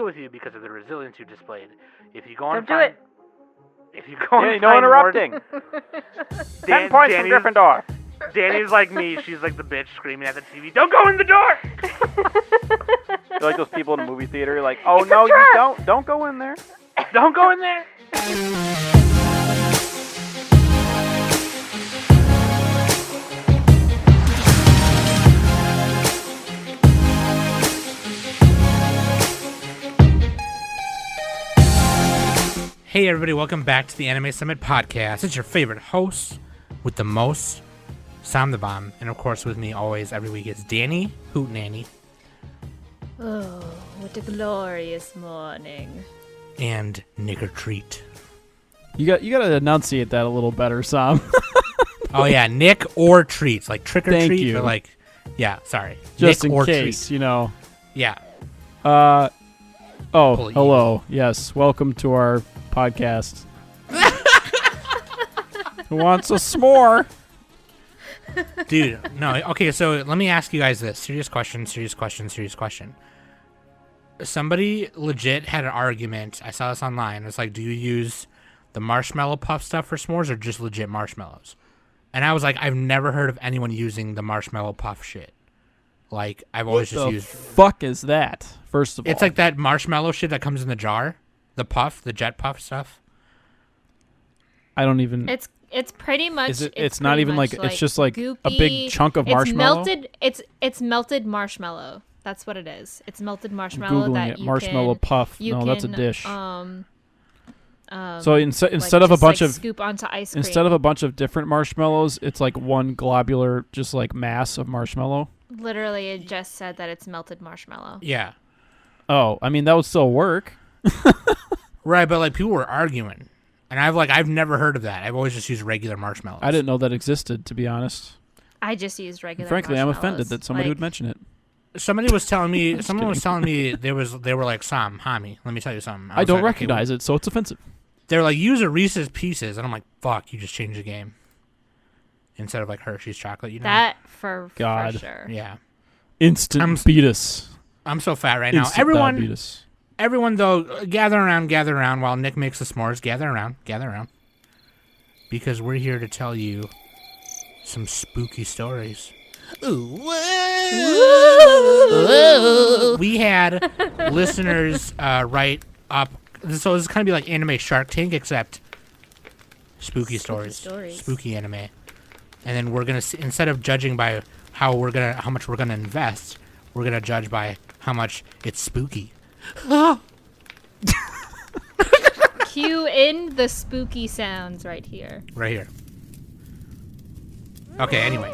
with you because of the resilience you displayed. If you go on, Don't do it. If you go on, no interrupting. 10 points from Danny's, Gryffindor. Danny's like me. She's like the bitch screaming at the TV. Don't go in the door. You're like those people in a movie theater, like, oh It's a no, you trap. don't. Don't go in there. Don't go in there. Hey everybody, welcome back to the Anime Summit Podcast. It's your favorite host with the most, Sam the Bomb. And of course with me always every week is Danny Hootenanny. Oh, what a glorious morning. And Nigger Treat. You got to enunciate that a little better, Sam. Oh yeah, Nick or Treats. Like trick or Thank treat. you. Or like, yeah, sorry. Just Nick in or case, treat. you know. Yeah. Oh, Holy hello. Yes, welcome to our podcast. Who wants a s'more? Dude, no. Okay, so let me ask you guys this. Serious question. Somebody legit had an argument. I saw this online. It's like, do you use the marshmallow puff stuff for s'mores or just legit marshmallows? And I was like, I've never heard of anyone using the marshmallow puff shit. Like, I've always just used... What the fuck is that, first of all? It's like that marshmallow shit that comes in the jar. The puff, the jet puff stuff. I don't even... It's pretty much. Is it, it's not even like... It's just like goopy, a big chunk of marshmallow? It's melted marshmallow. That's what it is. It's melted marshmallow Googling that it. you Marshmallow can, puff. you No, can, that's a dish. So So instead of a bunch of... scoop onto ice cream. Instead of a bunch of different marshmallows, it's like one globular, just like mass of marshmallow? Literally, it just said that it's melted marshmallow. Yeah. Oh, I mean, that would still work. Right, but like people were arguing. And I've never heard of that. I've always just used regular marshmallows. I didn't know that existed, to be honest. I just used regular Frankly, I'm marshmallows. offended that somebody would mention it. Somebody was telling me they were like, Sam, Hami, let me tell you something. I don't recognize it, so it's offensive. They're like, use a Reese's Pieces, and I'm like, fuck, you just changed the game. Instead of like Hershey's chocolate, you know. That for God. sure. Yeah. Instant beatus. I'm so fat right now. Instant diabetes. Everyone though, gather around while Nick makes the s'mores. Gather around. Because we're here to tell you some spooky stories. Ooh. Whoa. We had listeners write up. So this is kind of be like anime Shark Tank, except spooky stories. Spooky anime. And then we're gonna instead of judging by how much we're gonna invest, we're gonna judge by how much it's spooky. Cue in the spooky sounds right here. Right here. Okay, anyway.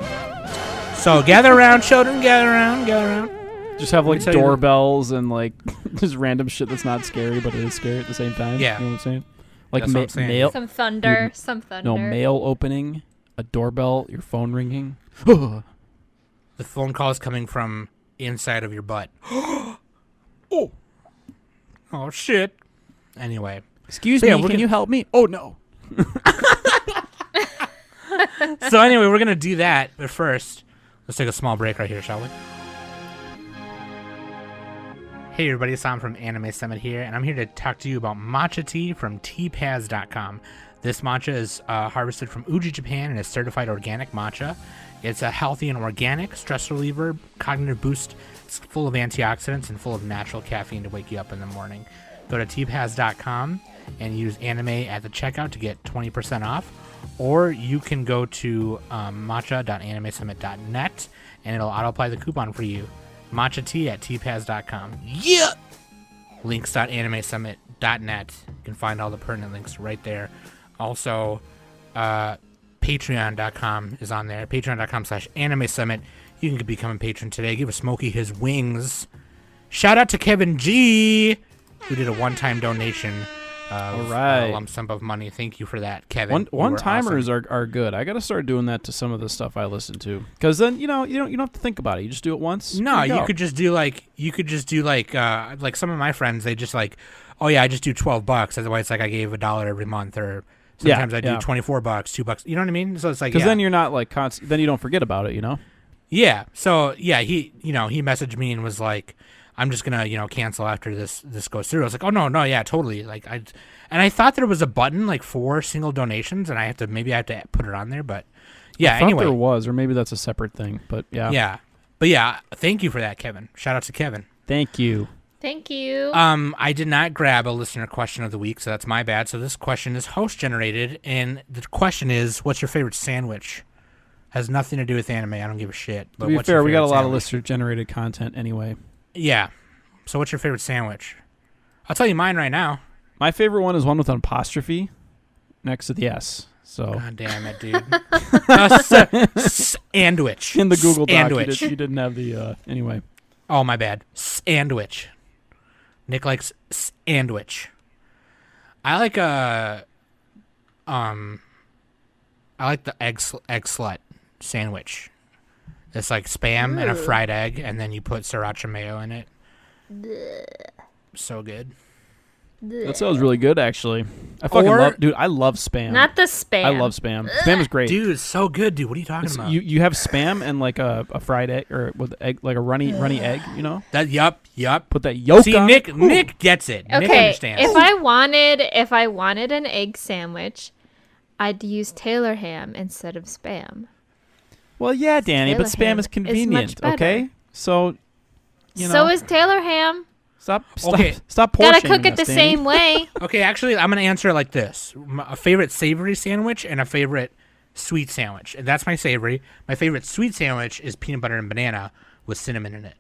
So gather around, children, gather around. Just have like tell you- doorbells and like just random shit that's not scary, but it is scary at the same time. Yeah. You know what I'm saying? Like That's what I'm saying. mail. Some thunder. No, mail opening, a doorbell, your phone ringing. Oh, The phone call is coming from inside of your butt. Oh shit. Anyway. excuse So, yeah, me, we're can gonna- you help me? Oh no. So anyway, we're gonna do that, but first, let's take a small break right here, shall we? Hey everybody, it's Sam from Anime Summit here, and I'm here to talk to you about matcha tea from tpaz.com. This matcha is harvested from Uji, Japan, and is certified organic matcha. It's a healthy and organic stress reliever, cognitive boost. It's full of antioxidants and full of natural caffeine to wake you up in the morning. Go to tpaz.com and use anime at the checkout to get 20% off. Or you can go to matcha.animesummit.net and it'll auto-apply the coupon for you. Matcha tea at tpaz.com. Yeah! Links.animesummit.net. You can find all the pertinent links right there. Also, patreon.com is on there. Patreon.com/animesummit. You can become a patron today. Give a Smokey his wings. Shout out to Kevin G, who did a one-time donation. All right. A lump sum of money. Thank you for that, Kevin. One-timers are good. I got to start doing that to some of the stuff I listen to, because then you don't have to think about it. You just do it once. No, you you could just do like some of my friends. They just like, oh yeah, I just do $12. Otherwise, it's like I gave $1 every month, or sometimes I do $24, $2. You know what I mean? So it's like, because then you're not like then you don't forget about it. You know. Yeah. So yeah, he messaged me and was like, I'm just gonna cancel after this goes through. I was like, oh no, yeah, totally. Like I thought there was a button like for single donations, and I have to put it on there, but yeah. I thought Anyway, there was, or maybe that's a separate thing. But yeah. Yeah, but yeah, thank you for that, Kevin. Shout out to Kevin. Thank you. Thank you. I did not grab a listener question of the week, so that's my bad. So this question is host generated, and the question is, what's your favorite sandwich? Has nothing to do with anime. I don't give a shit. But To be what's your fair, we got a favorite lot of sandwich? listener generated content anyway. Yeah. So what's your favorite sandwich? I'll tell you mine right now. My favorite one is one with an apostrophe next to the S. So God damn it, dude. Sandwich. in the Google Doc, Sandwich. you didn't have the anyway. Oh, my bad. Sandwich. Nick likes sandwich. I like the egg slut sandwich. It's like Spam and a fried egg, and then you put sriracha mayo in it. So good. That sounds really good, actually. I love Spam. Not the Spam. I love Spam. Spam is great. Dude, it's so good, dude. What are you talking about? You have Spam and like a fried egg or with egg, like a runny egg, you know? That yup. Put that yolk See, on Nick it. Nick gets it. Nick Okay, understands. if I wanted an egg sandwich, I'd use Taylor ham instead of Spam. Well, yeah, Danny, but Taylor ham Spam is is convenient, much better. okay? So, So is Taylor ham. stop Okay. stop Gotta portioning cook it us, the Danny. same way. Okay, actually, I'm gonna answer it like this: a favorite savory sandwich and a favorite sweet sandwich. And that's my savory. My favorite sweet sandwich is peanut butter and banana with cinnamon in it.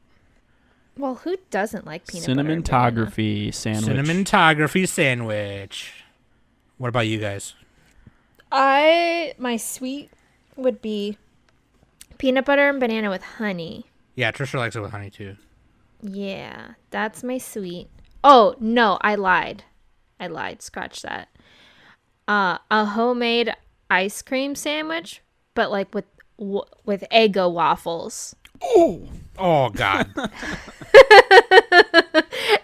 Well, who doesn't like peanut butter? and banana? Cinnamon-tography sandwich. Cinnamon-tography sandwich. What about you guys? My sweet would be peanut butter and banana with honey. Yeah, Trisha likes it with honey too. Yeah, that's my sweet. Oh, no, I lied. Scratch that. A homemade ice cream sandwich, but like with Eggo waffles. Oh God.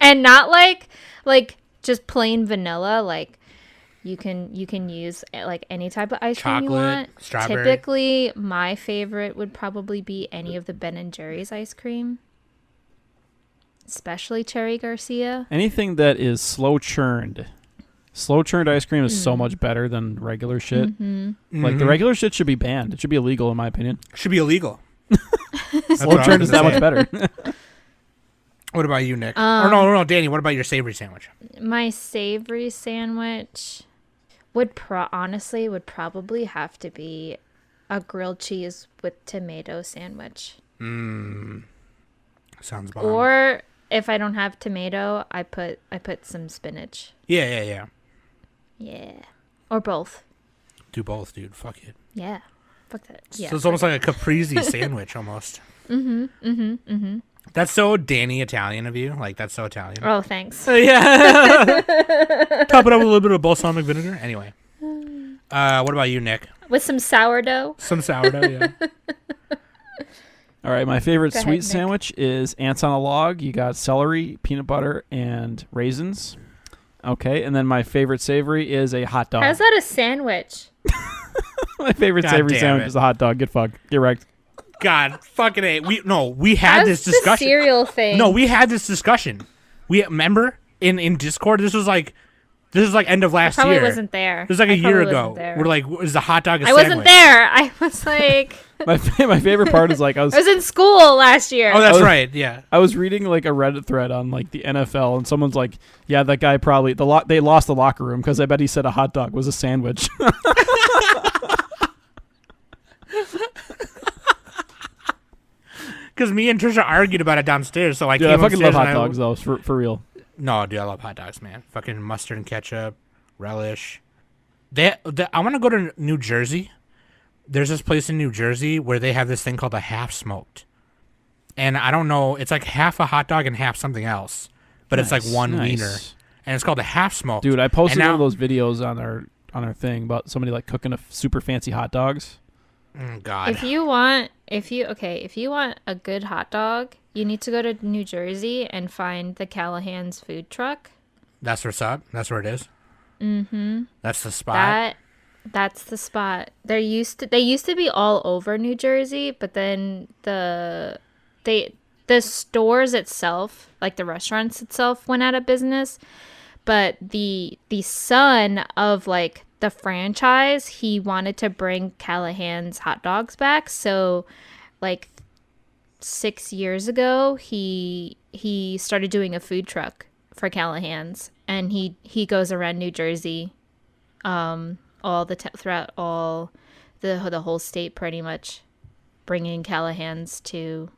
And not like just plain vanilla, like you can use like any type of ice cream you Chocolate, want. strawberry. Typically, my favorite would probably be any of the Ben and Jerry's ice cream. Especially Cherry Garcia. Anything that is slow churned. Slow churned ice cream is so much better than regular shit. Like the regular shit should be banned. It should be illegal in my opinion. Should be illegal. Slow churned is that much better. What about you, Nick? Or no, Danny. What about your savory sandwich? My savory sandwich would probably have to be a grilled cheese with tomato sandwich. Sounds bomb. Or if I don't have tomato, I put some spinach. Yeah. Yeah. Or both. Do both, dude. Fuck it. Yeah. Fuck that. Yeah. So it's almost like a caprese sandwich, almost. That's so Danny Italian of you. Like, that's so Italian. Oh, thanks. Yeah. Top it up with a little bit of balsamic vinegar. Anyway. What about you, Nick? With some sourdough. Some sourdough, yeah. All right, my favorite Go ahead, sweet Nick. sandwich is ants on a log. You got celery, peanut butter, and raisins. Okay, and then my favorite savory is a hot dog. How's that a sandwich? My favorite God savory damn sandwich it. is a hot dog. Get fucked. Get wrecked. God, fucking A. We had How's this the discussion. cereal thing? No, we had this discussion. We remember in Discord. This was like end of last Probably year. wasn't there. It was like I a year probably ago. wasn't there. We're like, is the hot dog a I sandwich? wasn't there. I was like, My favorite part is like I was I was in school last year. Oh, that's Oh. right. Yeah. I was reading like a Reddit thread on like the NFL, and someone's like, "Yeah, that guy probably they lost the locker room because I bet he said a hot dog was a sandwich." Because me and Trisha argued about it downstairs, so I Dude, came I fucking upstairs love and hot dogs though, for real. No, dude, I love hot dogs, man. Fucking mustard and ketchup, relish. I want to go to New Jersey. There's this place in New Jersey where they have this thing called a half smoked. And I don't know, it's like half a hot dog and half something else. But it's like one Nice. wiener. And it's called a half smoked. Dude, I posted And one now- of those videos on our thing about somebody like cooking a super fancy hot dogs. God. If you want a good hot dog, you need to go to New Jersey and find the Callahan's food truck. That's what's up. That's where it is. Mm-hmm. That's the spot. That's the spot. They used to be all over New Jersey, but then the stores itself, like the restaurants itself, went out of business. But the son of like the franchise, he wanted to bring Callahan's hot dogs back. So like 6 years ago, he started doing a food truck for Callahan's, and he goes around New Jersey, throughout all the whole state, pretty much, bringing Callahan's to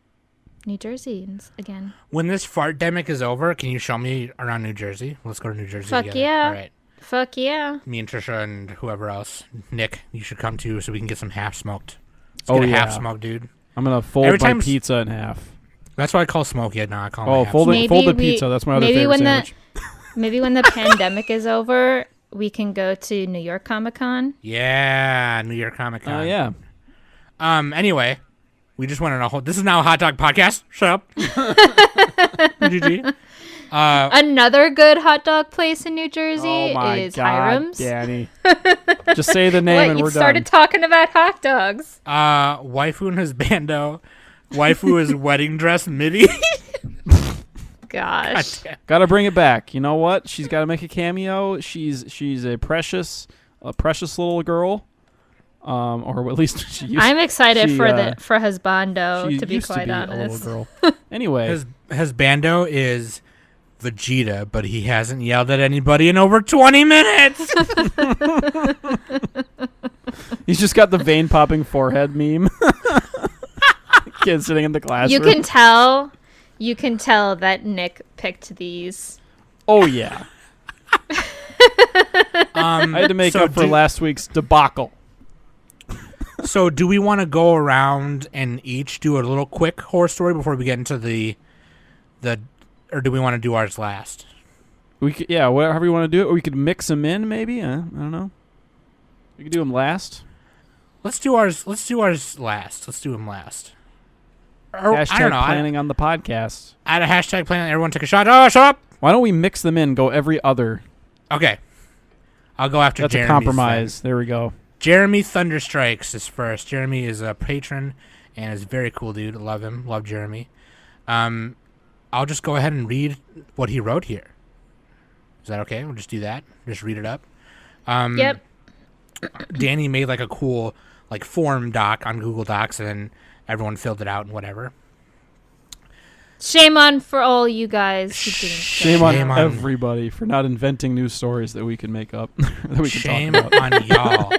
New Jersey again. When this fart-demic is over, can you show me around New Jersey? Let's go to New Jersey Fuck together. yeah. All right. Fuck yeah. Me and Trisha and whoever else. Nick, you should come too so we can get some half-smoked. Let's Oh, get a yeah. half-smoked, dude. I'm gonna fold Every my time- pizza in half. That's what I call smoky. No, I call it Oh, half. Maybe folded we- pizza. That's my other maybe favorite when sandwich. Maybe when the pandemic is over, we can go to New York Comic Con. Yeah, New York Comic Con. Oh yeah. Anyway, we just went on a whole. This is now a hot dog podcast. Shut up. GG. Another good hot dog place in New Jersey Oh my is God, Hiram's. Danny. Just say the name What, and you we're started done. talking about hot dogs. Waifu and Husbando. Waifu is wedding dress midi. Gosh. Gotta bring it back. You know what? She's got to make a cameo. She's a precious little girl. Or at least she used. I'm excited she, for uh, Husbando, she to be used quite Oh, a honest. little girl. Anyway, Husbando is Vegeta, but he hasn't yelled at anybody in over 20 minutes. he's just got the vein popping forehead meme. Kid sitting in the classroom. You can tell that Nick picked these. Oh yeah. I had to make so up for last week's debacle. So do we want to go around and each do a little quick horror story before we get into the or do we want to do ours last? We could, yeah, whatever you want to do it, or we could mix them in, maybe. I don't know. We could do them last. Let's do ours last. Let's do them last. Or, I Hashtag don't know. planning on the podcast. Add a hashtag plan. Everyone take a shot. Oh, shut up. Why don't we mix them in? Go every other. Okay. I'll go after That's Jeremy's a compromise. There we go. Jeremy Thunderstrikes is first. Jeremy is a patron and is a very cool dude. Love him. Love Jeremy. I'll just go ahead and read what he wrote here. Is that okay? We'll just do that. Just read it up. Yep. Danny made like a cool like form doc on Google Docs, and then everyone filled it out and whatever. Shame on for all you guys who didn't. Shame on Shame on- everybody for not inventing new stories that we can make up. that we can Shame talk about. on y'all.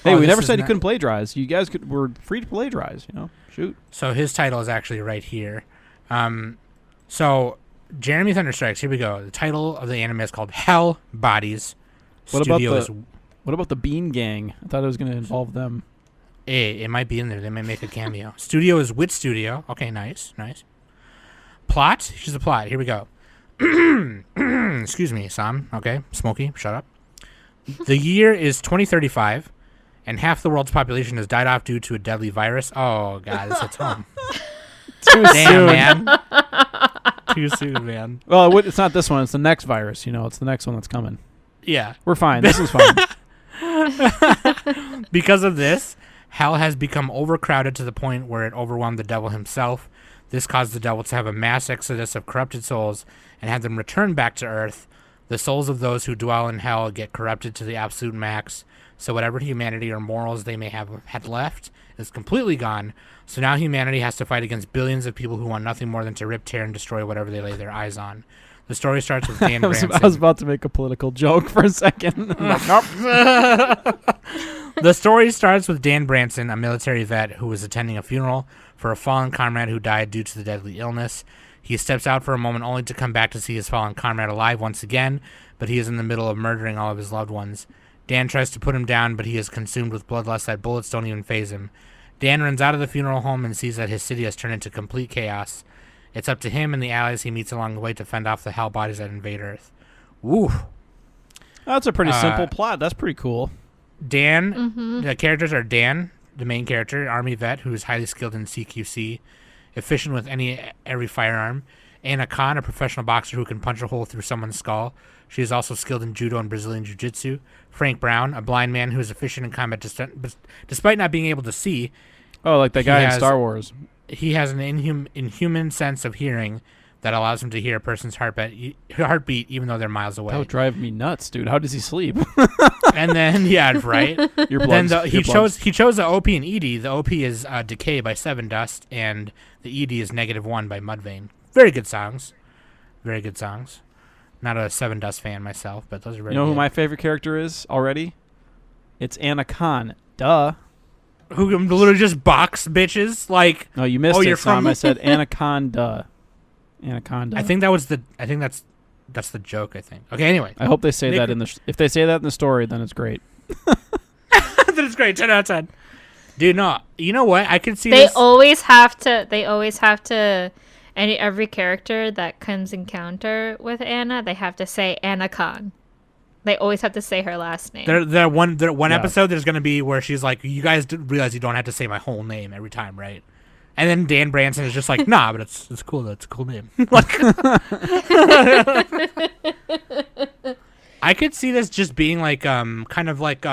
Hey, we this never is said you not- couldn't plagiarize. You guys were free to plagiarize. Shoot. So his title is actually right here. So Jeremy Thunderstrikes. Here we go. The title of the anime is called Hell Bodies. What about Studio is What about the Bean Gang? I thought it was going to involve them. it might be in there. They might make a cameo. Studio is Wit Studio. Okay, nice. Plot. Here's the plot. Here we go. Excuse me, Sam. Okay, Smokey, shut up. The year is 2035, and half the world's population has died off due to a deadly virus. Oh God, this hits home. Too Damn, soon. man. Too soon, man. Well, it's not this one. It's the next virus. It's the next one that's coming. Yeah. We're fine. This is fine. Because of this, hell has become overcrowded to the point where it overwhelmed the devil himself. This caused the devil to have a mass exodus of corrupted souls and have them return back to earth. The souls of those who dwell in hell get corrupted to the absolute max, so whatever humanity or morals they may have had left is completely gone. So now humanity has to fight against billions of people who want nothing more than to rip, tear, and destroy whatever they lay their eyes on. The story starts with Dan I was Branson. about to make a political joke for a second. I'm like, nope. The story starts with Dan Branson, a military vet who was attending a funeral for a fallen comrade who died due to the deadly illness. He steps out for a moment only to come back to see his fallen comrade alive once again, but he is in the middle of murdering all of his loved ones. Dan tries to put him down, but he is consumed with bloodlust that bullets don't even faze him. Dan runs out of the funeral home and sees that his city has turned into complete chaos. It's up to him and the allies he meets along the way to fend off the hell bodies that invade Earth. Woo! That's a pretty simple plot. That's pretty cool. Dan, the characters are Dan, the main character, Army vet, who is highly skilled in CQC, efficient with every firearm. Anna Khan, a professional boxer who can punch a hole through someone's skull. She is also skilled in judo and Brazilian jiu-jitsu. Frank Brown, a blind man who is efficient in combat despite not being able to see. Oh, like the guy in has- Star Wars. he has an inhuman sense of hearing that allows him to hear a person's heartbeat even though they're miles away. That would drive me nuts, dude. How does he sleep? And then, yeah, right. Then he chose the OP and ED. The OP is Decay by Seven Dust, and the ED is -1 by Mudvayne. Very good songs. Very good songs. Not a Seven Dust fan myself, but those are very You know good. who my favorite character is already? It's Anna Khan. Duh. Who literally just box bitches? Like, No, you missed Oh, it, you're Sam. from- I said Anaconda. Anaconda. I think that's the joke, I think. Okay, anyway. I hope they say Nick- that in the. If they say that in the story, then it's great. That is great. 10 out of 10. Dude, no. You know what? I can see They this. always have to. Every character that comes encounter with Anna, they have to say Anna Khan. They always have to say her last name. There one Yeah. episode there's going to be where she's like, you guys realize you don't have to say my whole name every time, right? And then Dan Branson is just like, nah, but it's cool. That's a cool name. Like, I could see this just being like kind of like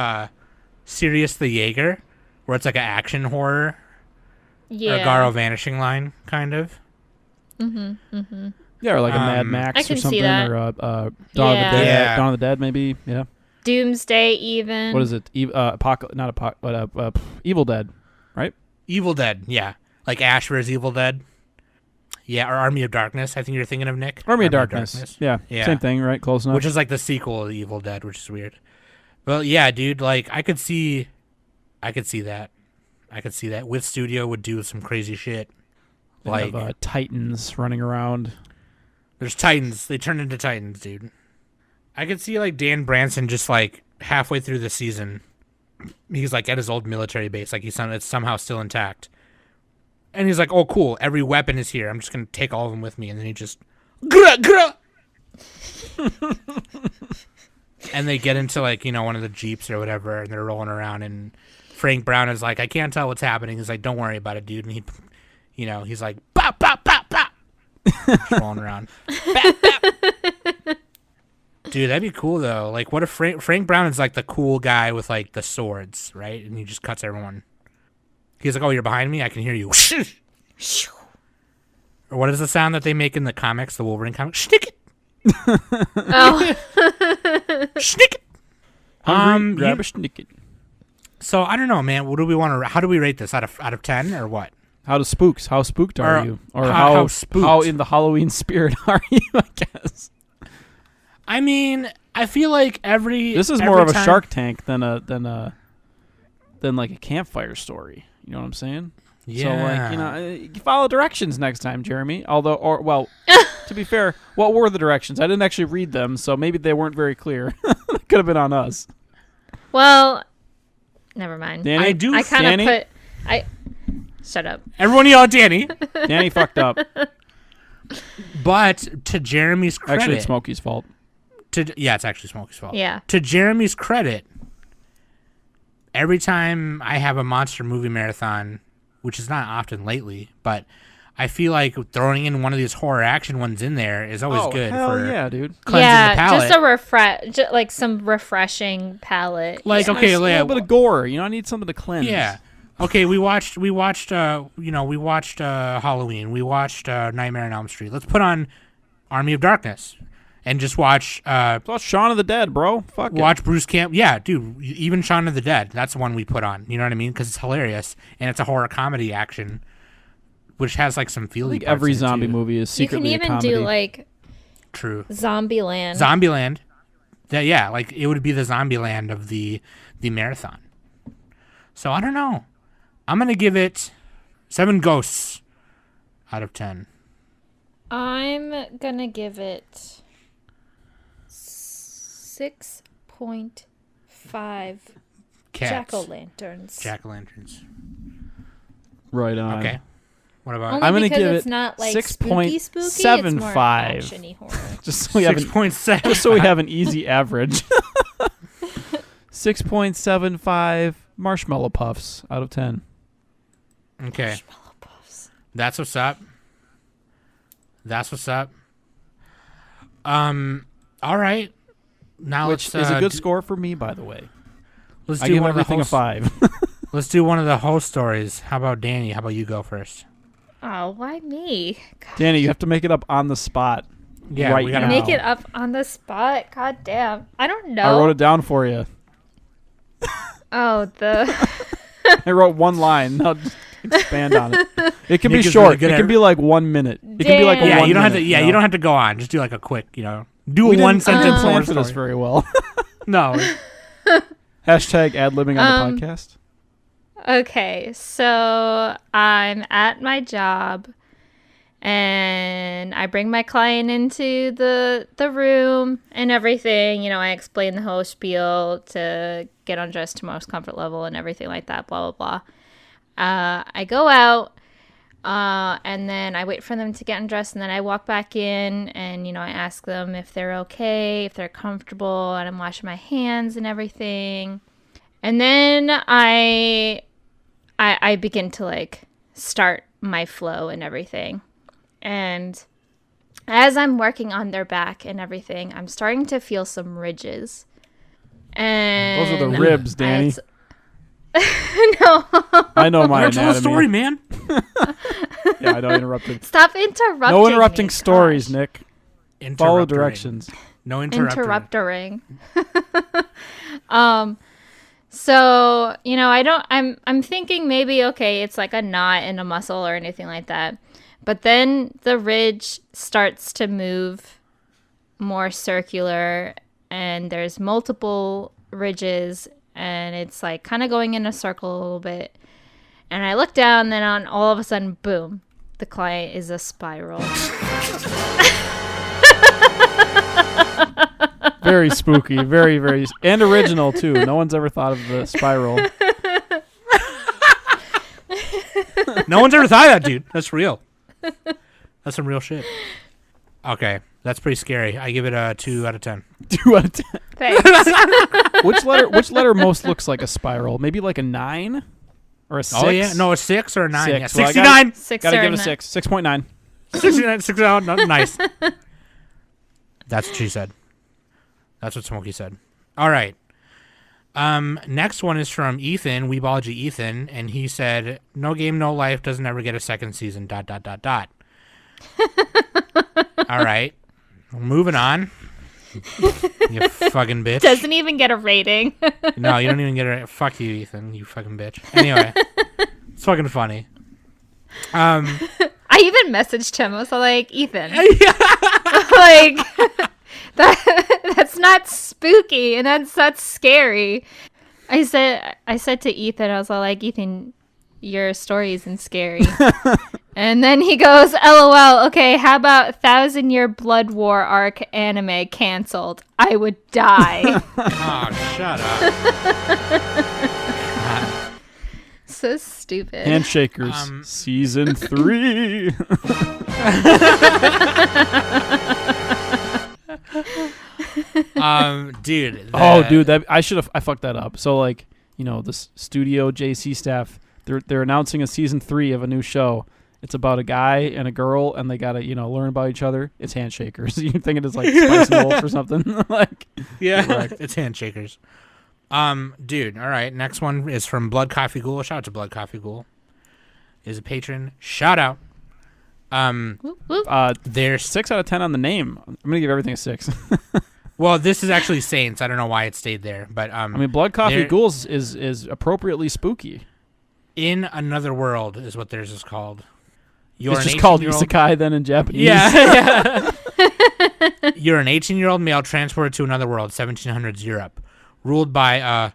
Sirius the Jaeger, where it's like an action horror, yeah. or Garo Vanishing Line, kind of. Yeah, or like a Mad Max I or can see something, that. or Dawn of the Yeah. Dead. Yeah. Dawn of the Dead, maybe. Yeah. Doomsday even. What is it? Evil Dead, right? Evil Dead, yeah. Like Ash vs. Evil Dead. Yeah, or Army of Darkness, I think you're thinking of, Nick. Army of Darkness. Yeah. Yeah. Same thing, right? Close enough. Which is like the sequel of Evil Dead, which is weird. Well, yeah, dude, like I could see that. With Studio would do some crazy shit. They Like have, Titans running around. there's Titans. They turn into Titans, dude. I could see like Dan Branson just like halfway through the season, he's like at his old military base, like it's somehow still intact. And he's like, "Oh, cool! Every weapon is here. I'm just gonna take all of them with me." And then he just, grah, grah! And they get into like one of the jeeps or whatever, and they're rolling around. And Frank Brown is like, "I can't tell what's happening." He's like, "Don't worry about it, dude." And he's like, "Pop, pop, pop, pop," just rolling around. Bap, bap. Dude, that'd be cool though. Like, what if Frank Brown is like the cool guy with like the swords, right? And he just cuts everyone. He's like, "Oh, you're behind me? I can hear you." Or what is the sound that they make in the comics, the Wolverine comics? Schnick it. Oh. Schnick it. Hungry, grab a schnicket. So I don't know, man. What do we want to? How do we rate this out of 10 or what? How spooked are Or you? Or how spooked. how in the Halloween spirit are you, I guess. I mean, I feel like This is more of a Shark Tank than like a campfire story. You know what I'm saying? Yeah. So you follow directions next time, Jeremy. To be fair, what were the directions? I didn't actually read them, so maybe they weren't very clear. That could have been on us. Well, never mind. Danny? I kind Danny? of shut up. Everyone yell at Danny. Danny fucked up. But to Jeremy's credit, Actually, it's Smokey's fault. it's actually Smokey's fault. Yeah. To Jeremy's credit, every time I have a monster movie marathon, which is not often lately, but I feel like throwing in one of these horror action ones in there is always good hell for yeah, dude. cleansing the palate. Just like some refreshing palate. Like, Yeah. okay, A Leia, little bit of gore. I need something to cleanse. yeah. Okay, we watched Halloween. We watched Nightmare on Elm Street. Let's put on Army of Darkness and just watch It's Shaun of the Dead, bro. Fuck it. watch Bruce Camp. Yeah, dude, even Shaun of the Dead. That's the one we put on. You know what I mean? Because it's hilarious and it's a horror comedy action, which has like some I feely. think parts every in it, zombie too. movie is You can secretly a even comedy. do like True. Zombieland. Zombieland. Yeah, like it would be the Zombieland of the marathon. So I don't know. I'm gonna give it 7 ghosts out of 10. I'm gonna give it 6.5 Cats. jack-o'-lanterns. Jack-o'-lanterns. Right on. Okay. What about Only I'm gonna because give it's it not like spooky, it's more 6.75. action-y horror. Just so we have 6.7? just so we have an easy average. 6.75 marshmallow puffs out of 10. Okay. Marshmallow puffs. That's what's up. All right. Now Which let's is a good score for me, by the way. Let's I do give one of the everything a host, 5. Let's do one of the host stories. How about Danny? How about you go first? Oh, why me? Danny, you have to make it up on the spot. Yeah, right we gotta now. Make it up on the spot? God damn. I don't know. I wrote it down for you. Oh, the... I wrote one line. Now just expand on it. It can Nick be is short. really good It at- can be like 1 minute. It can be like a Damn. Yeah, 1 you don't have to. minute, Yeah, know? you don't have to go on. Just do like a quick. Do We a one didn't- I didn't sentence plan more for this story. very well. No. Hashtag ad-libbing on the podcast. Okay, so I'm at my job and I bring my client into the room and everything. You know, I explain the whole spiel to get undressed to most comfort level and everything like that, blah, blah, blah. I go out and then I wait for them to get undressed and then I walk back in and, I ask them if they're okay, if they're comfortable, and I'm washing my hands and everything. And then I begin to start my flow and everything. And as I'm working on their back and everything, I'm starting to feel some ridges. And Those are the ribs, Danny. No. I know my Tell anatomy. a story, man. Yeah, I know. Interrupted. Stop interrupting. No interrupting me, stories, gosh. Nick. Follow Interruptering. directions. No interrupting. Interruptering. So, I'm thinking maybe, okay, it's like a knot in a muscle or anything like that. But then the ridge starts to move more circular and there's multiple ridges and it's like kind of going in a circle a little bit. And I look down, then all of a sudden, boom, the client is a spiral. Very spooky. Very, very... And original, too. No one's ever thought of the spiral. No one's ever thought of that, dude. That's real. That's some real shit. Okay, that's pretty scary. I give it a 2 out of 10. 2 out of 10. Thanks. Which letter most looks like a spiral? Maybe like a 9? Or a 6? Oh, yeah. No, a 6 or a 9. 6. Yeah, Well, 69. Gotta give it a or 6. 6.9. 69. 69. No, nice. That's what she said. That's what Smokey said. All right. Next one is from Ethan, Weebology Ethan, and he said, "No game, no life doesn't ever get a second season. ... All right. Moving on. You fucking bitch. Doesn't even get a rating. No, you don't even get a... Fuck you, Ethan. You fucking bitch. Anyway. It's fucking funny. I even messaged him. I was like, Ethan. Like, that's not spooky and that's scary. I said to Ethan, I was all like, Ethan, your story isn't scary. And then he goes, LOL, okay, how about 1,000-Year Blood War arc anime canceled? I would die. Oh, shut up. So stupid. Handshakers. Season 3. Dude. Dude, I fucked that up. So the studio JC staff, they're announcing a season 3 of a new show. It's about a guy and a girl, and they gotta learn about each other. It's Handshakers. You think it is like Spice and Wolf or something? Yeah, it's Handshakers. Dude, all right. Next one is from Blood Coffee Ghoul. Shout out to Blood Coffee Ghoul. Is a patron. Shout out. Whoop, whoop. There's 6 out of 10 on the name. I'm gonna give everything a 6. Well, this is actually Saints. I don't know why it stayed there, but Blood Coffee Ghouls is appropriately spooky. In Another World is what theirs is called. It's just called isekai then in Japanese. Yeah. You're an 18-year-old male transported to another world, 1700s Europe, ruled by a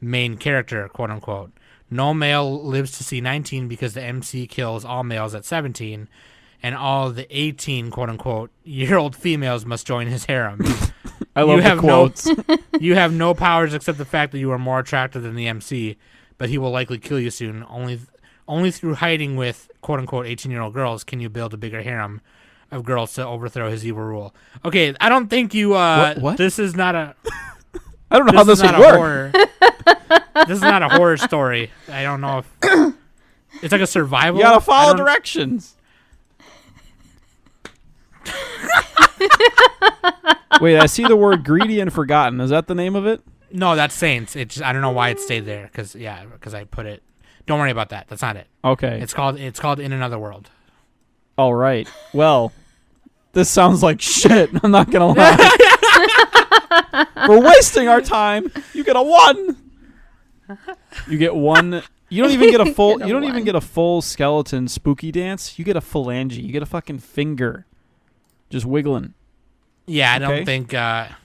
main character, quote unquote. No male lives to see 19 because the MC kills all males at 17, and all the 18, quote unquote, year-old females must join his harem. I love the quotes. You have no powers except the fact that you are more attractive than the MC, but he will likely kill you soon. Only through hiding with, quote-unquote, 18-year-old girls can you build a bigger harem of girls to overthrow his evil rule. Okay, I don't think you... What? This is not a... I don't know how this would work. This is not a horror story. I don't know if... It's like a survival... You gotta follow directions. Wait, I see the word greedy and forgotten. Is that the name of it? No, that's Saints. I don't know why it stayed there, because I put it... Don't worry about that. That's not it. Okay. It's called In Another World. All right. Well, this sounds like shit. I'm not gonna lie. We're wasting our time. You get a 1. You get 1. You don't even get a full. You don't even get a full skeleton spooky dance. You get a phalange. You get a fucking finger, just wiggling. Yeah, I Okay. don't think. I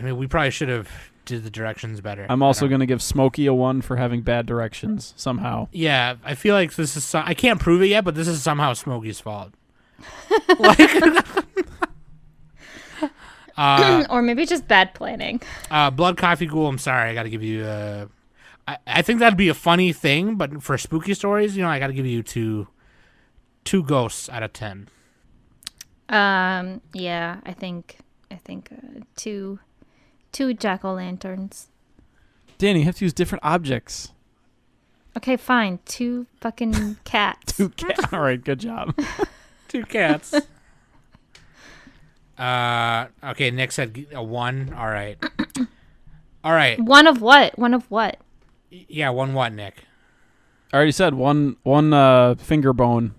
mean, we probably should have did the directions better. I'm also gonna give Smokey a 1 for having bad directions somehow. Yeah, I feel like this is. I can't prove it yet, but this is somehow Smokey's fault. Like, Or maybe just bad planning. Blood Coffee Ghoul. I'm sorry, I got to give you. I think that'd be a funny thing, but for spooky stories, I got to give you two ghosts out of 10. Yeah, I think two jack-o'-lanterns. Danny, you have to use different objects. Okay, fine. 2 fucking cats. All right, good job. 2 cats. Okay, Nick said a 1. All right. All right. One of what? One of what? Yeah, 1 what, Nick? I already said one finger bone.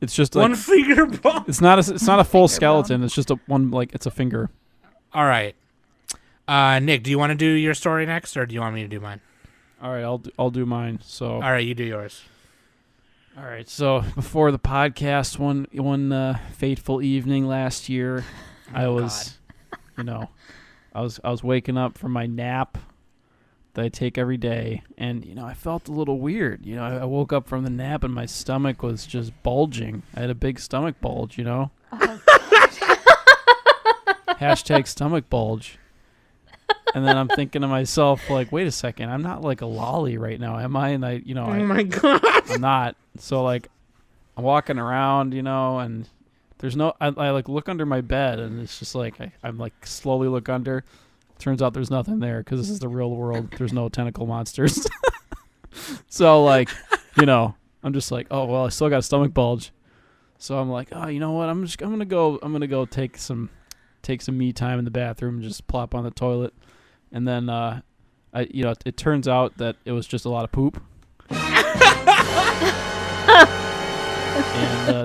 It's just like 1 finger bone. it's not a full Finger skeleton. It's just it's a finger. All right. Nick, do you want to do your story next, or do you want me to do mine? All right, I'll do mine. So All right, you do yours. all right, so before the podcast, one fateful evening last year, I was waking up from my nap that I take every day, and I felt a little weird. I woke up from the nap and my stomach was just bulging. I had a big stomach bulge. Hashtag stomach bulge. And then I'm thinking to myself, like, wait a second, I'm not like a lolly right now, am I? And Oh my god. I'm not. So like, I'm walking around, and there's no. I like look under my bed, and it's just like I'm like slowly look under. Turns out there's nothing there because this is the real world. There's no tentacle monsters. So like, I'm just like, oh well, I still got a stomach bulge. So I'm like, oh, you know what? I'm gonna go take some me time in the bathroom and just plop on the toilet. And then it turns out that it was just a lot of poop. And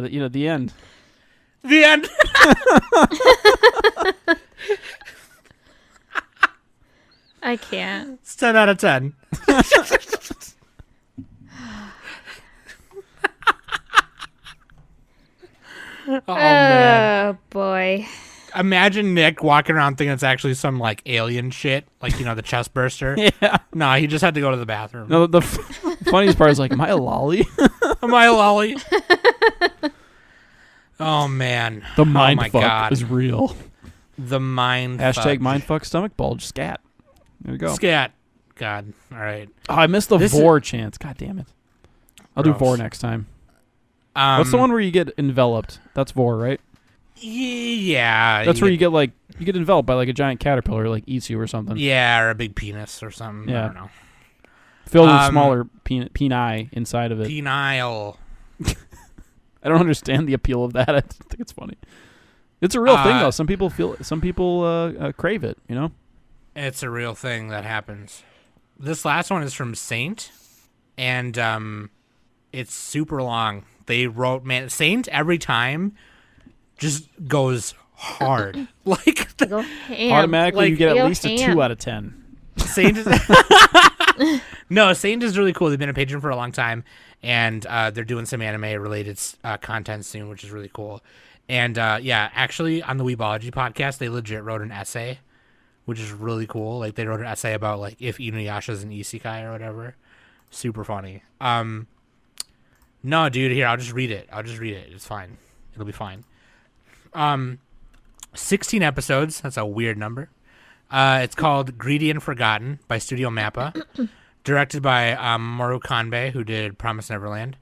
the end. The end. I can't. It's 10 out of 10. Oh man. Oh boy. Imagine Nick walking around thinking it's actually some like alien shit, like the chest burster. Yeah. No, he just had to go to the bathroom. No, the funniest part is like, am I a lolly? Am I a lolly? Oh man. The mind my fuck God. is real. The mind. Hashtag mindfuck stomach bulge scat. There you go. Scat. God. All right. Oh, I missed the This vor chance. God damn it. I'll do Gross. vor next time. What's the one where you get enveloped? That's vor, right? Yeah. That's where you get enveloped by like a giant caterpillar, like eats you or something. Yeah, or a big penis or something. Yeah. I don't know. Filled with smaller peni inside of it. Penile. I don't understand the appeal of that. I think it's funny. It's a real thing though. Some people crave it. It's a real thing that happens. This last one is from Saint, and it's super long. They wrote, Saint every time just goes hard. Like Go ham. Automatically, you get Go at least a 2 ham. out of 10. Saint is No, Saint is really cool. They've been a patron for a long time, and they're doing some anime related content soon, which is really cool. And actually on the Weebology podcast, they legit wrote an essay, which is really cool. Like they wrote an essay about like if Inuyasha's an isekai or whatever. Super funny. No, dude, here, I'll just read it. It's fine. It'll be fine. 16 episodes. That's a weird number. It's called Greedy and Forgotten by Studio Mappa. Directed by Maru Kanbei, who did Promise Neverland.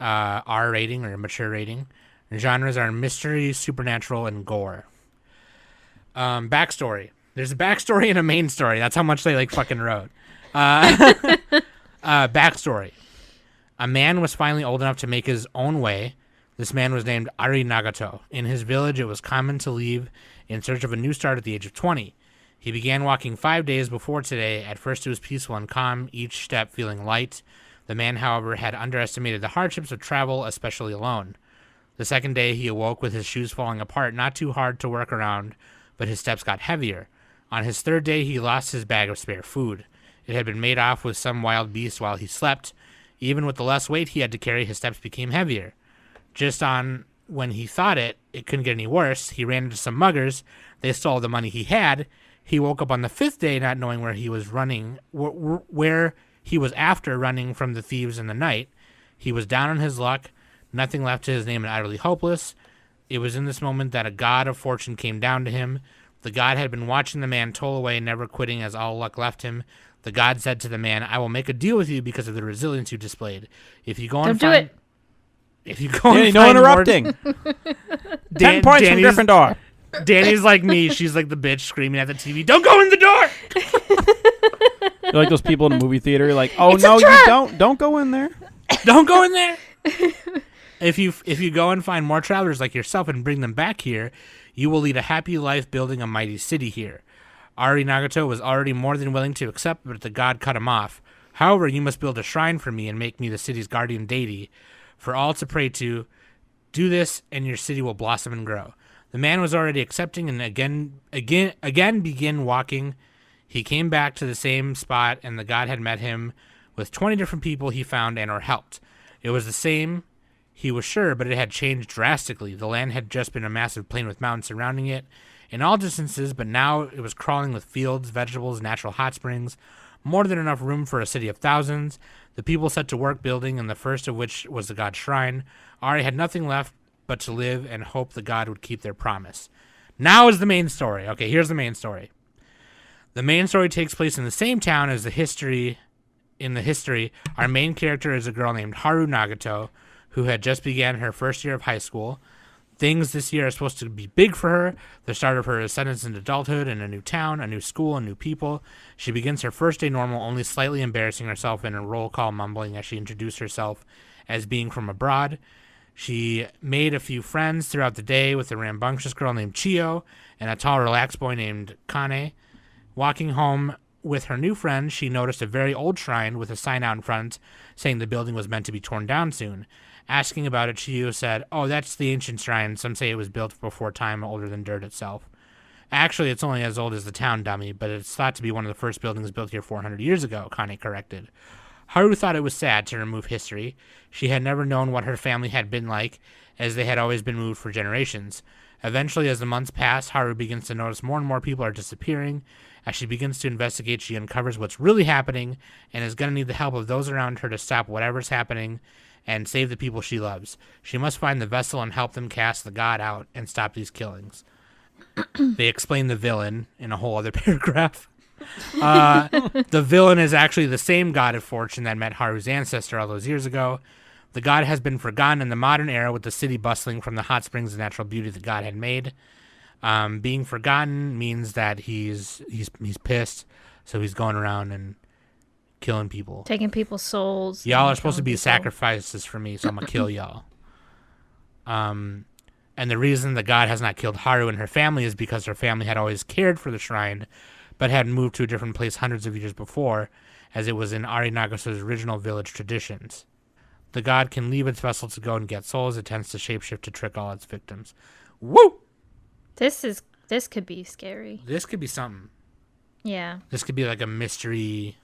R rating or mature rating. Genres are mystery, supernatural, and gore. Backstory. There's a backstory and a main story. That's how much they like fucking wrote. Backstory. A man was finally old enough to make his own way. This man was named Ari Nagato. In his village, it was common to leave in search of a new start at the age of 20. He began walking 5 days before today. At first, it was peaceful and calm, each step feeling light. The man, however, had underestimated the hardships of travel, especially alone. The second day, he awoke with his shoes falling apart, not too hard to work around, but his steps got heavier. On his third day, he lost his bag of spare food. It had been made off with some wild beast while he slept. Even with the less weight he had to carry, his steps became heavier. Just on when he thought it couldn't get any worse, he ran into some muggers. They stole the money he had. He woke up on the fifth day not knowing where he was running, where he was after running from the thieves in the night. He was down on his luck, nothing left to his name and utterly hopeless. It was in this moment that a god of fortune came down to him. The god had been watching the man toil away, never quitting as all luck left him. The god said to the man, "I will make a deal with you because of the resilience you displayed. If you go and Don't do it. If you go and no find interrupting. 10 points from Gryffindor. Danny's like me. She's like the bitch screaming at the TV. Don't go in the door. You're like those people in a movie theater. You're like, oh It's a no, you trap! don't. Don't go in there. Don't go in there. If you go and find more travelers like yourself and bring them back here, you will lead a happy life building a mighty city here. Ari Nagato was already more than willing to accept, but the god cut him off. However, you must build a shrine for me and make me the city's guardian deity, for all to pray to. Do this, and your city will blossom and grow. The man was already accepting and again begin walking. He came back to the same spot, and the god had met him with 20 different people he found and or helped. It was the same, he was sure, but it had changed drastically. The land had just been a massive plain with mountains surrounding it in all distances, but now it was crawling with fields, vegetables, natural hot springs, more than enough room for a city of thousands. The people set to work building, and the first of which was the god's shrine. Ari had nothing left but to live and hope the god would keep their promise. Now is the main story. Okay, here's the main story. The main story takes place in the same town as the history. In the history, our main character is a girl named Haru Nagato, who had just began her first year of high school. Things this year are supposed to be big for her, the start of her ascendance into adulthood in a new town, a new school, and new people. She begins her first day normal, only slightly embarrassing herself in a roll call mumbling as she introduced herself as being from abroad. She made a few friends throughout the day with a rambunctious girl named Chio and a tall, relaxed boy named Kane. Walking home with her new friend, she noticed a very old shrine with a sign out in front saying the building was meant to be torn down soon. Asking about it, Chio said, "Oh, that's the ancient shrine. Some say it was built before time, older than dirt itself." "Actually, it's only as old as the town, dummy, but it's thought to be one of the first buildings built here 400 years ago," Kane corrected. Haru thought it was sad to remove history. She had never known what her family had been like, as they had always been moved for generations. Eventually, as the months pass, Haru begins to notice more and more people are disappearing. As she begins to investigate, she uncovers what's really happening and is going to need the help of those around her to stop whatever's happening and save the people she loves. She must find the vessel and help them cast the god out and stop these killings. They explain the villain in a whole other paragraph. The villain is actually the same god of fortune that met Haru's ancestor all those years ago. The god has been forgotten in the modern era, with the city bustling from the hot springs of natural beauty the god had made. Being forgotten means that he's pissed, so he's going around and killing people. Taking people's souls. Y'all and are supposed to killing be people. sacrifices for me, so I'm gonna kill y'all. And the reason the god has not killed Haru and her family is because her family had always cared for the shrine, but had moved to a different place hundreds of years before, as it was in Ari Nagato's original village traditions. The god can leave its vessel to go and get souls. It tends to shapeshift to trick all its victims. Woo! This could be scary. This could be something. Yeah. This could be like a mystery.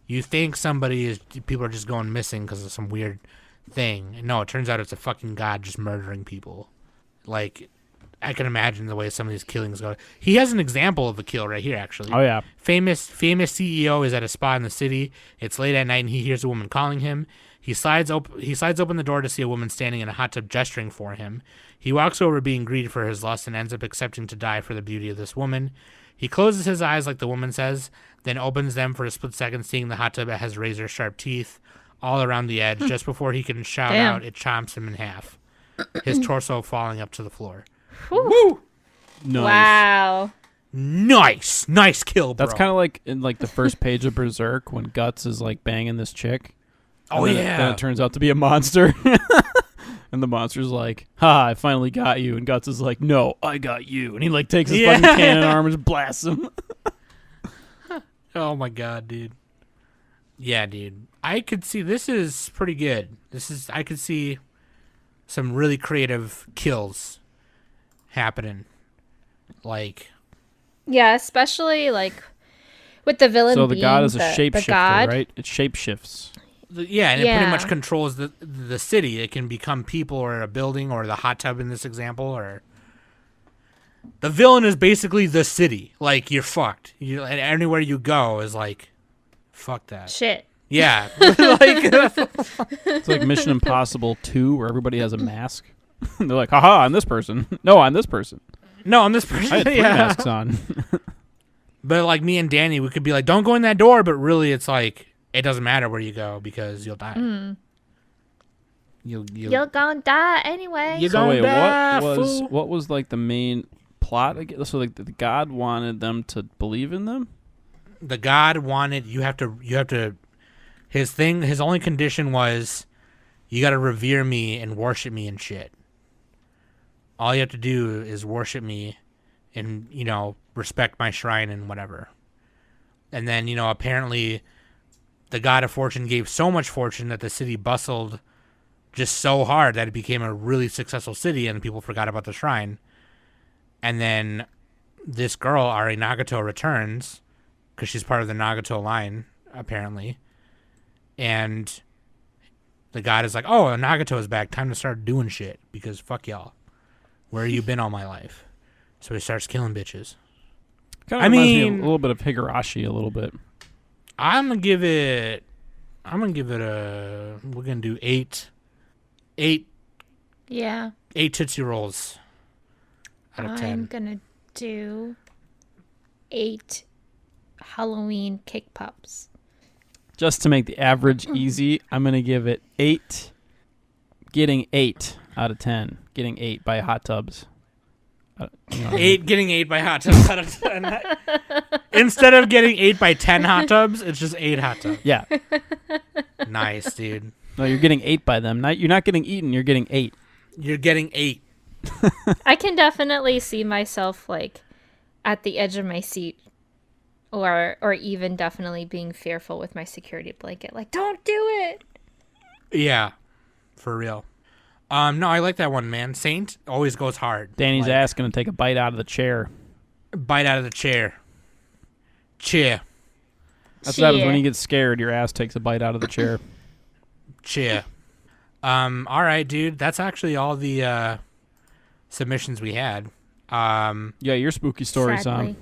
You think people are just going missing because of some weird thing. No, it turns out it's a fucking god just murdering people. Like, I can imagine the way some of these killings go. He has an example of a kill right here, actually. Oh yeah. Famous CEO is at a spa in the city. It's late at night and he hears a woman calling him. He slides open the door to see a woman standing in a hot tub gesturing for him. He walks over being greedy for his lust and ends up accepting to die for the beauty of this woman. He closes his eyes like the woman says, then opens them for a split second, seeing the hot tub has razor-sharp teeth all around the edge. Just before he can shout Damn. out, it chomps him in half, his torso falling up to the floor. Whew. Woo! Nice. Wow. Nice kill, bro. That's kind of like in like the first page of Berserk when Guts is like banging this chick. Oh, and then it turns out to be a monster. And the monster's like, "Ha, I finally got you." And Guts is like, "No, I got you." And he like takes his fucking cannon arm and just blasts him. Oh my god, dude. Yeah, dude. I could see this is pretty good. I could see some really creative kills happening. Like, Yeah, especially like with the villain. So the being god is a the shapeshifter, god. right? It shapeshifts. yeah, and it pretty Yeah. much controls the city. It can become people or a building or the hot tub in this example. Or the villain is basically the city. Like, you're fucked. You and anywhere you go is like, fuck that. Shit. Yeah, like It's like Mission Impossible 2, where everybody has a mask. They're like, haha, I'm this person. No, I'm this person. no, I'm this I person. had 3 Yeah. masks on. But like me and Danny, we could be like, don't go in that door, but really it's like it doesn't matter where you go because you'll die. You're gonna die anyway. You So gonna wait, die, what fool. was like the main plot? So like the god wanted them to believe in them? The god wanted you have to his only condition was you got to revere me and worship me and shit. All you have to do is worship me and, respect my shrine and whatever. And then, apparently the god of fortune gave so much fortune that the city bustled just so hard that it became a really successful city and people forgot about the shrine. And then this girl, Ari Nagato, returns because she's part of the Nagato line, apparently. And the god is like, oh, Nagato is back. Time to start doing shit because fuck y'all. Where you been all my life? So he starts killing bitches. Kind I of reminds me mean- a little bit of Higurashi a little bit. I'm gonna give it we're gonna do eight Yeah. Tootsie Rolls out of 10. I'm gonna do 8 Halloween cake pops. Just to make the average easy, I'm going to give it 8. Getting 8 out of 10. Getting 8 by hot tubs. Getting 8 by hot tubs out of 10. Instead of getting 8 by 10 hot tubs, it's just 8 hot tubs. Yeah. Nice, dude. No, you're getting 8 by them. You're not getting eaten. You're getting 8. You're getting 8. I can definitely see myself like at the edge of my seat or even definitely being fearful with my security blanket. Like, don't do it. Yeah, for real. No, I like that one, man. Saint always goes hard. Danny's Like, ass going to take a bite out of the chair. bite out of the chair. Chair. That's what happens when Chair. you get scared. Your ass takes a bite out of the chair. Chair. All right, dude. That's actually all the submissions we had. Yeah, your spooky stories, Sadly.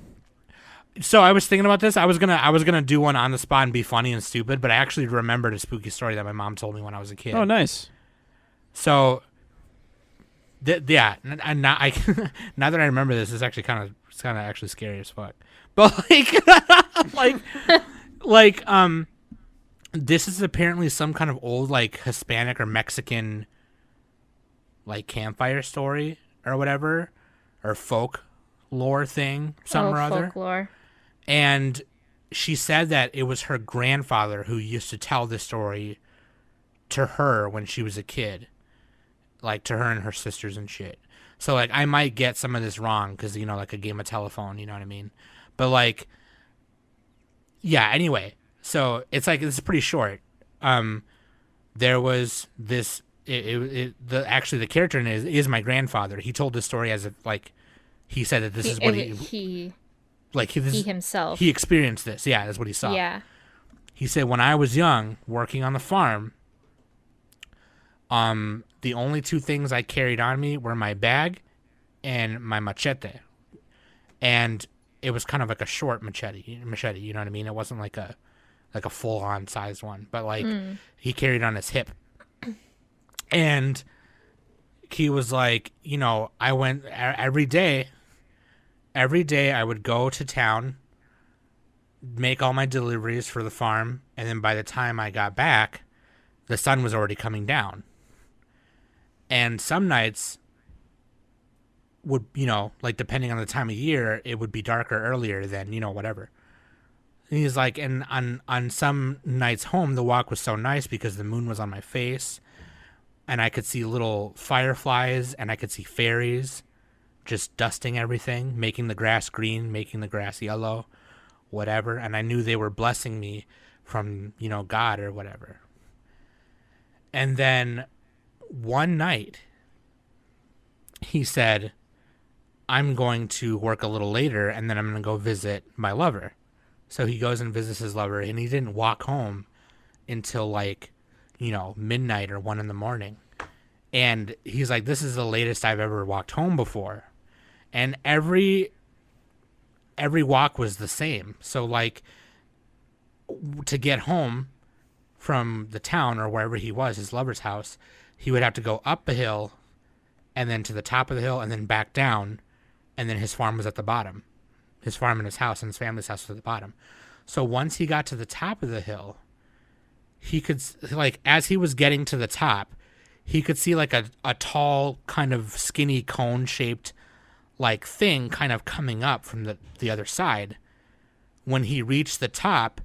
So I was thinking about this. I was gonna do one on the spot and be funny and stupid, but I actually remembered a spooky story that my mom told me when I was a kid. Oh, nice. So, yeah, and now now that I remember this, it's actually kind of actually scary as fuck. But like this is apparently some kind of old like Hispanic or Mexican like campfire story or whatever, or folk lore thing, something or other. Folklore. And she said that it was her grandfather who used to tell this story to her when she was a kid, like to her and her sisters and shit. So like I might get some of this wrong because like a game of telephone, you know what I mean? But like, yeah. Anyway, so it's like it's pretty short. There was this. Actually the character in it is my grandfather. He told this story as if like he said that this is what he himself. he experienced this. Yeah, that's what he saw. Yeah. He said, when I was young, working on the farm, the only 2 things I carried on me were my bag and my machete. And it was kind of like a short machete, you know what I mean? It wasn't like a full-on sized one, but like he carried on his hip. And he was like, I went every day I would go to town, make all my deliveries for the farm, and then by the time I got back, the sun was already coming down. And some nights would, like depending on the time of year, it would be darker earlier than, whatever. And he's like, and on some nights home, the walk was so nice because the moon was on my face, and I could see little fireflies, and I could see fairies just dusting everything, making the grass green, making the grass yellow, whatever. And I knew they were blessing me from, you know, God or whatever. And then one night he said, I'm going to work a little later and then I'm going to go visit my lover. So he goes and visits his lover, and he didn't walk home until like, you know, midnight or 1 a.m. And he's like, this is the latest I've ever walked home before. And every walk was the same. So like, to get home from the town or wherever he was, his lover's house, he would have to go up a hill and then to the top of the hill and then back down. And then his farm was at the bottom. His farm and his house and his family's house was at the bottom. So once he got to the top of the hill, he could, like, as he was getting to the top, he could see like a tall kind of skinny cone shaped like thing kind of coming up from the other side. When he reached the top,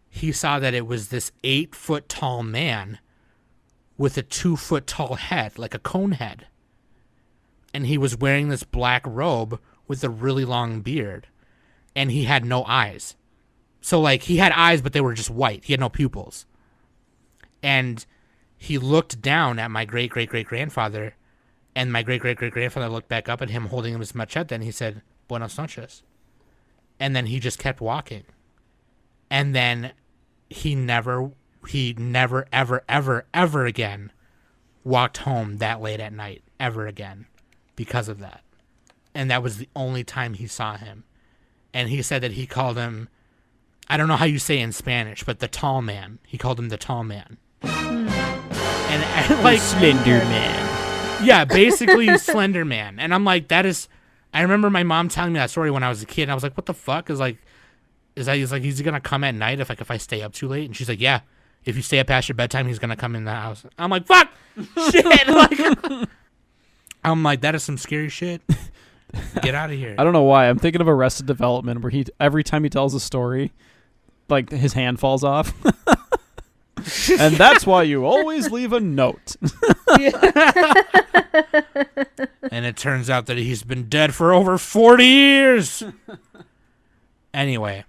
he saw that it was this 8-foot tall man with a 2-foot tall head, like a cone head. And he was wearing this black robe with a really long beard. And he had no eyes. So, like, he had eyes, but they were just white. He had no pupils. And he looked down at my great-great-great-grandfather, and my great-great-great-grandfather looked back up at him holding his machete, and he said, Buenas noches. And then he just kept walking. And then he never, ever, ever, ever again walked home that late at night, ever again, because of that. And that was the only time he saw him. And he said that he called him, I don't know how you say in Spanish, but the tall man. He called him the tall man. And like Slender Man. Yeah, basically Slender Man. And I'm like, that is, I remember my mom telling me that story when I was a kid. And I was like, what the fuck? Is he gonna come at night if I stay up too late? And she's like, yeah, if you stay up past your bedtime, he's gonna come in the house. I'm like, fuck, shit. Like, I'm like, that is some scary shit. Get out of here. I don't know why. I'm thinking of Arrested Development, where every time he tells a story, like his hand falls off. And that's why you always leave a note. And it turns out that he's been dead for over 40 years. Anyway.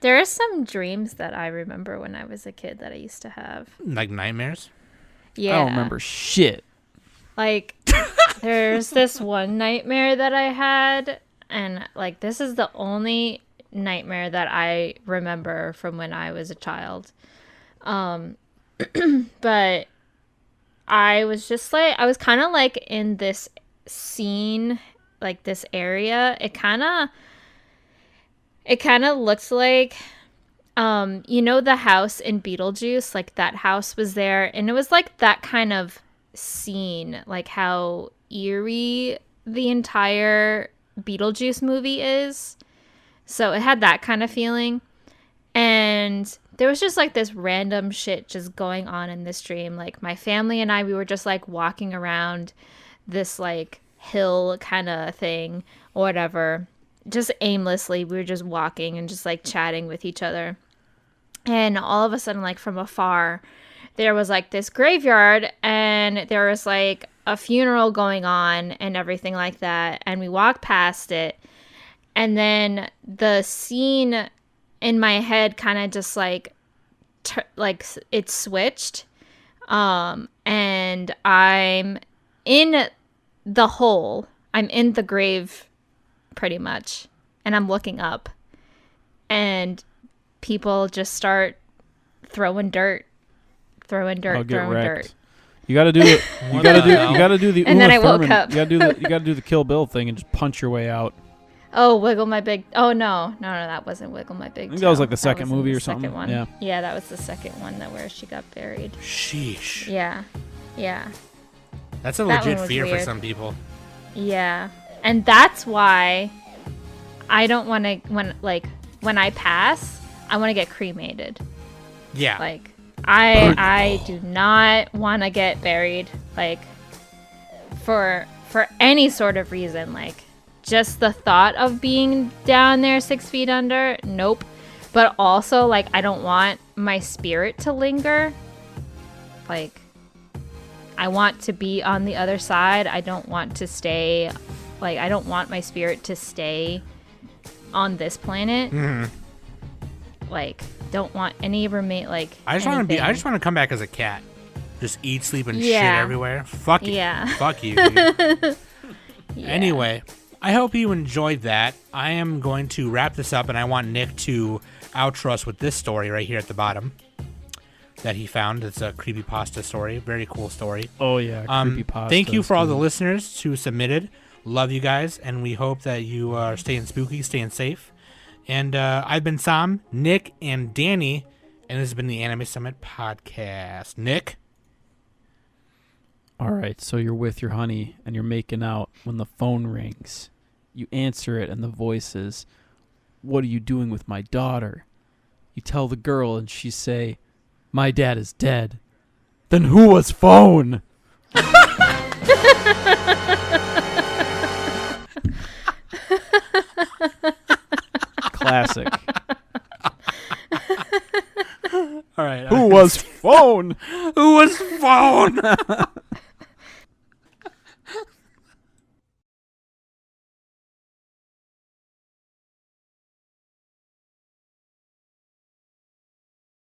There are some dreams that I remember when I was a kid that I used to have. Like nightmares? Yeah. I don't remember shit. Like, there's this one nightmare that I had, and like, this is the only nightmare that I remember from when I was a child. But I was just like, I was kind of like in this scene, like this area. It kind of looked like, you know, the house in Beetlejuice, like that house was there, and it was like that kind of scene, like how eerie the entire Beetlejuice movie is. So it had that kind of feeling. And there was just like this random shit just going on in this dream. Like my family and I, we were just like walking around this like hill kind of thing or whatever. Just aimlessly, we were just walking and just like chatting with each other. And all of a sudden, like from afar, there was like this graveyard, and there was like a funeral going on and everything like that. And we walked past it, and then the scene in my head kind of just like it switched, and I'm in the hole. I'm in the grave, pretty much, and I'm looking up, and people just start throwing dirt. I'll get wrecked. You gotta do it. You gotta do the. And then I woke Thurman. up. You gotta do the Kill Bill thing and just punch your way out. Oh, Wiggle My Big. Oh no, that wasn't Wiggle My Big. I think that was like the second movie or something. One. Yeah, that was the second one where she got buried. Sheesh. Yeah. That's a That legit one was fear for weird. some people. Yeah, and that's why I don't want to when I pass, I want to get cremated. Yeah. Like I do not want to get buried, like for any sort of reason. Like just the thought of being down there 6 feet under, nope. But also like I don't want my spirit to linger. Like I want to be on the other side. I don't want to stay, like I don't want my spirit to stay on this planet. Mm-hmm. Like don't want any roommate I just want to anything. I just want to come back as a cat. Just eat, sleep, and shit Yeah. everywhere. Fuck it. Yeah. Fuck you, dude. Yeah. Anyway, I hope you enjoyed that. I am going to wrap this up, and I want Nick to outro us with this story right here at the bottom that he found. It's a creepypasta story. Very cool story. Oh yeah, creepypasta. Thank you for all the listeners who submitted. Love you guys, and we hope that you are staying spooky, staying safe. And I've been Sam, Nick, and Danny, and this has been the Anime Summit Podcast. Nick? All right, so you're with your honey and you're making out when the phone rings. You answer it and the voice is, "What are you doing with my daughter?" You tell the girl and she say, "My dad is dead." Then who was phone? Classic. All right. Who was phone? Who was phone?